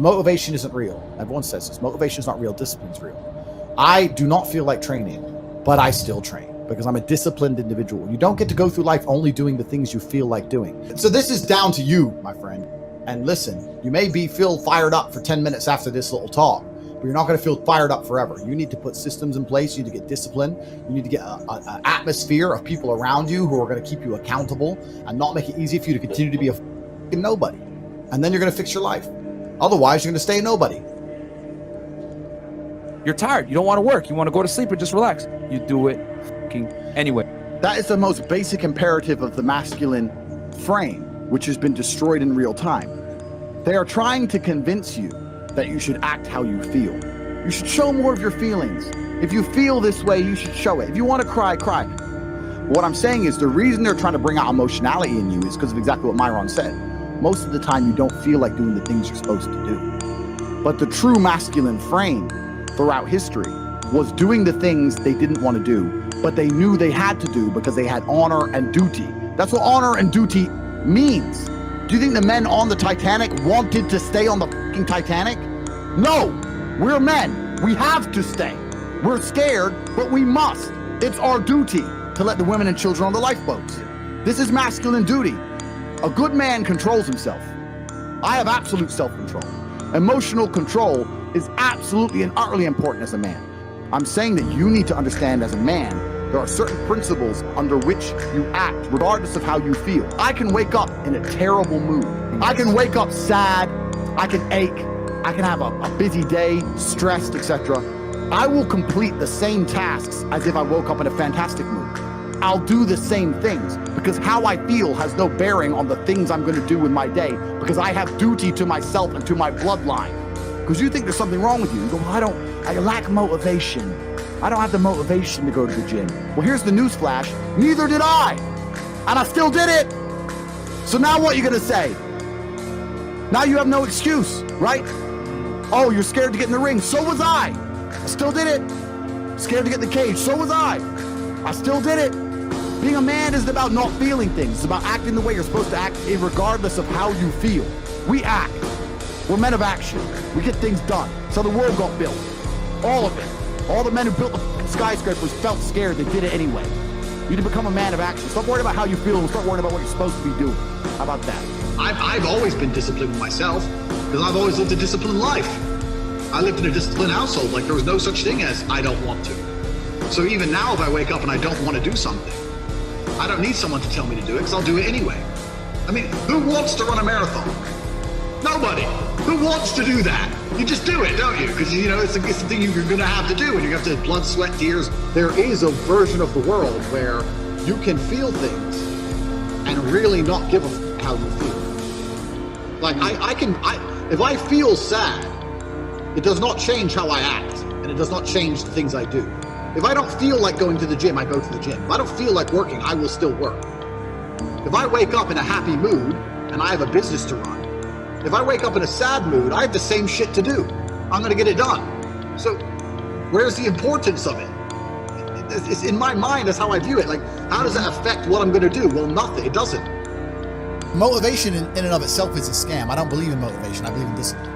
Motivation isn't real. Everyone says this. Motivation is not real. Discipline's real. I do not feel like training, but I still train because I'm a disciplined individual. You don't get to go through life only doing the things you feel like doing. So this is down to you, my friend. And listen, you may feel fired up for 10 minutes after this little talk, but you're not going to feel fired up forever. You need to put systems in place. You need to get discipline. You need to get an atmosphere of people around you who are going to keep you accountable and not make it easy for you to continue to be a fucking nobody. And then you're going to fix your life. Otherwise, you're going to stay a nobody. You're tired. You don't want to work. You want to go to sleep and just relax. You do it anyway. That is the most basic imperative of the masculine frame, which has been destroyed in real time. They are trying to convince you that you should act how you feel. You should show more of your feelings. If you feel this way, you should show it. If you want to cry, cry. What I'm saying is the reason they're trying to bring out emotionality in you is because of exactly what Myron said. Most of the time, you don't feel like doing the things you're supposed to do. But the true masculine frame throughout history was doing the things they didn't want to do, but they knew they had to do because they had honor and duty. That's what honor and duty means. Do you think the men on the Titanic wanted to stay on the fucking Titanic? No, we're men. We have to stay. We're scared, but we must. It's our duty to let the women and children on the lifeboats. This is masculine duty. A good man controls himself. I have absolute self-control. Emotional control is absolutely and utterly important as a man. I'm saying that you need to understand as a man, there are certain principles under which you act, regardless of how you feel. I can wake up in a terrible mood. I can wake up sad. I can ache. I can have a busy day, stressed, etc. I will complete the same tasks as if I woke up in a fantastic mood. I'll do the same things because how I feel has no bearing on the things I'm going to do with my day because I have duty to myself and to my bloodline. Because you think there's something wrong with you. You go, well, I lack motivation. I don't have the motivation to go to the gym. Well, here's the news flash. Neither did I. And I still did it. So now what are you going to say? Now you have no excuse, right? Oh, you're scared to get in the ring. So was I. I still did it. Scared to get in the cage. So was I. I still did it. Being a man isn't about not feeling things. It's about acting the way you're supposed to act regardless of how you feel. We act. We're men of action. We get things done. So the world got built. All of it. All the men who built the skyscrapers felt scared. They did it anyway. You need to become a man of action. Stop worrying about how you feel and start worrying about what you're supposed to be doing. How about that? I've always been disciplined myself because I've always lived a disciplined life. I lived in a disciplined household. Like there was no such thing as I don't want to. So even now, if I wake up and I don't want to do something, I don't need someone to tell me to do it because I'll do it anyway. I mean, who wants to run a marathon? Nobody. Who wants to do that? You just do it, don't you? Because, you know, it's the thing you're going to have to do, and you have to blood, sweat, tears. There is a version of the world where you can feel things and really not give a f how you feel. Like, if I feel sad, it does not change how I act, and it does not change the things I do. If I don't feel like going to the gym, I go to the gym. If I don't feel like working, I will still work. If I wake up in a happy mood and I have a business to run, if I wake up in a sad mood, I have the same shit to do. I'm going to get it done. So where's the importance of it? It's in my mind, that's how I view it. Like, how does that affect what I'm going to do? Well, nothing. It doesn't. Motivation in and of itself is a scam. I don't believe in motivation. I believe in discipline.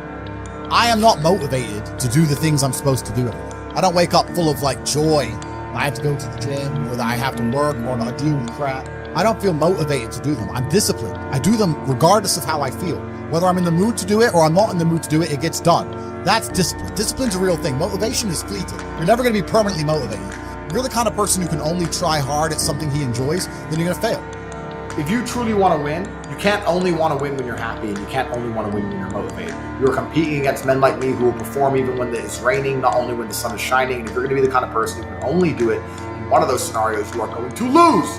I am not motivated to do the things I'm supposed to do every day. I don't wake up full of like joy. I have to go to the gym, or that I have to work, or I deal with crap. I don't feel motivated to do them. I'm disciplined. I do them regardless of how I feel. Whether I'm in the mood to do it or I'm not in the mood to do it, it gets done. That's discipline. Discipline's a real thing. Motivation is fleeting. You're never going to be permanently motivated. If you're the kind of person who can only try hard at something he enjoys, then you're going to fail. If you truly want to win, you can't only want to win when you're happy, and you can't only want to win when you're motivated. You're competing against men like me who will perform even when it's raining, not only when the sun is shining. And if you're going to be the kind of person who can only do it in one of those scenarios, you are going to lose.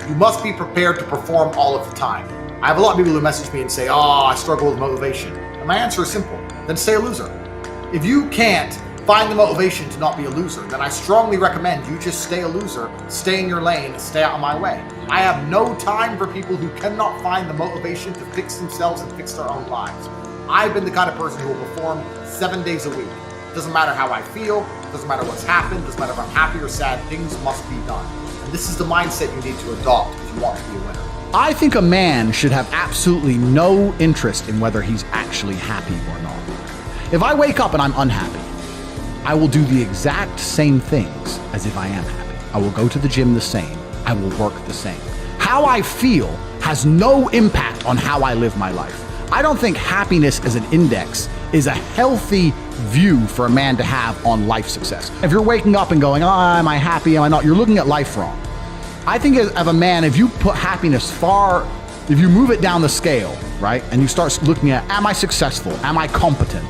You must be prepared to perform all of the time. I have a lot of people who message me and say, oh, I struggle with motivation. And my answer is simple. Then stay a loser. If you can't find the motivation to not be a loser, then I strongly recommend you just stay a loser, stay in your lane, and stay out of my way. I have no time for people who cannot find the motivation to fix themselves and fix their own lives. I've been the kind of person who will perform 7 days a week. It doesn't matter how I feel, it doesn't matter what's happened, it doesn't matter if I'm happy or sad, things must be done. And this is the mindset you need to adopt if you want to be a winner. I think a man should have absolutely no interest in whether he's actually happy or not. If I wake up and I'm unhappy, I will do the exact same things as if I am happy. I will go to the gym the same. I will work the same. How I feel has no impact on how I live my life. I don't think happiness as an index is a healthy view for a man to have on life success. If you're waking up and going, oh, am I happy, am I not? You're looking at life wrong. I think of a man, if you put happiness if you move it down the scale, right? And you start looking at, am I successful? Am I competent?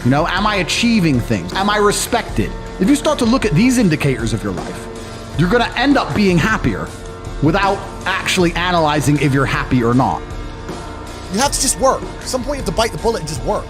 You know, am I achieving things? Am I respected? If you start to look at these indicators of your life, you're gonna end up being happier without actually analyzing if you're happy or not. You have to just work. At some point you have to bite the bullet and just work.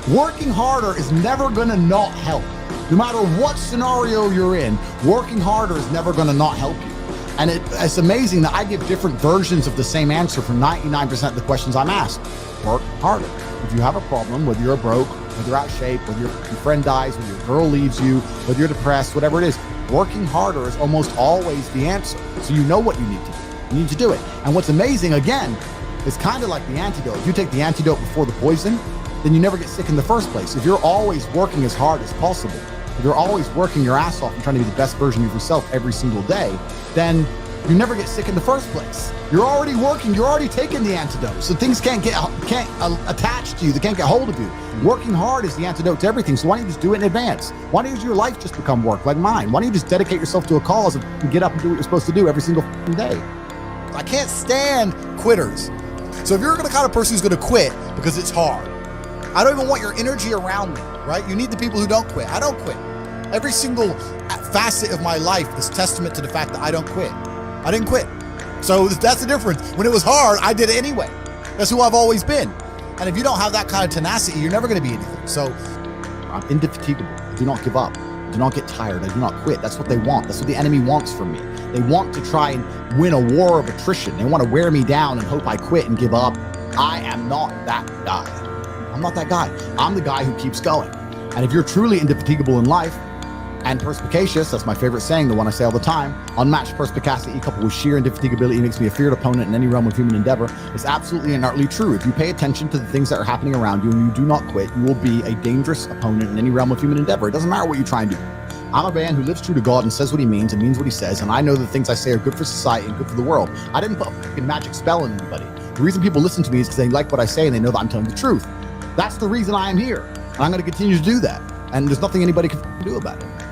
Working harder is never gonna not help. No matter what scenario you're in, working harder is never gonna not help you. And it's amazing that I give different versions of the same answer for 99% of the questions I'm asked. Work harder. If you have a problem, whether you're broke, whether you're out of shape, whether your friend dies, whether your girl leaves you, whether you're depressed, whatever it is, working harder is almost always the answer. So you know what you need to do. You need to do it. And what's amazing, again, is kind of like the antidote. If you take the antidote before the poison, then you never get sick in the first place. If you're always working as hard as possible, if you're always working your ass off and trying to be the best version of yourself every single day, then you never get sick in the first place. You're already working, you're already taking the antidote. So things can't attach to you, they can't get hold of you. Working hard is the antidote to everything. So why don't you just do it in advance? Why don't your life just become work like mine? Why don't you just dedicate yourself to a cause and get up and do what you're supposed to do every single day? I can't stand quitters. So if you're the kind of person who's gonna quit because it's hard, I don't even want your energy around me, right? You need the people who don't quit. I don't quit. Every single facet of my life is testament to the fact that I don't quit. I didn't quit. So that's the difference. When it was hard, I did it anyway. That's who I've always been. And if you don't have that kind of tenacity, you're never gonna be anything. So I'm indefatigable. I do not give up. I do not get tired. I do not quit. That's what they want. That's what the enemy wants from me. They want to try and win a war of attrition. They want to wear me down and hope I quit and give up. I am not that guy. I'm not that guy. I'm the guy who keeps going. And if you're truly indefatigable in life and perspicacious, that's my favorite saying, the one I say all the time, unmatched perspicacity coupled with sheer indefatigability makes me a feared opponent in any realm of human endeavor. It's absolutely and utterly true. If you pay attention to the things that are happening around you and you do not quit, you will be a dangerous opponent in any realm of human endeavor. It doesn't matter what you try and do. I'm a man who lives true to God and says what he means and means what he says, and I know the things I say are good for society and good for the world. I didn't put a fucking magic spell on anybody. The reason people listen to me is because they like what I say and they know that I'm telling the truth. That's the reason I am here. And I'm going to continue to do that. And there's nothing anybody can do about it.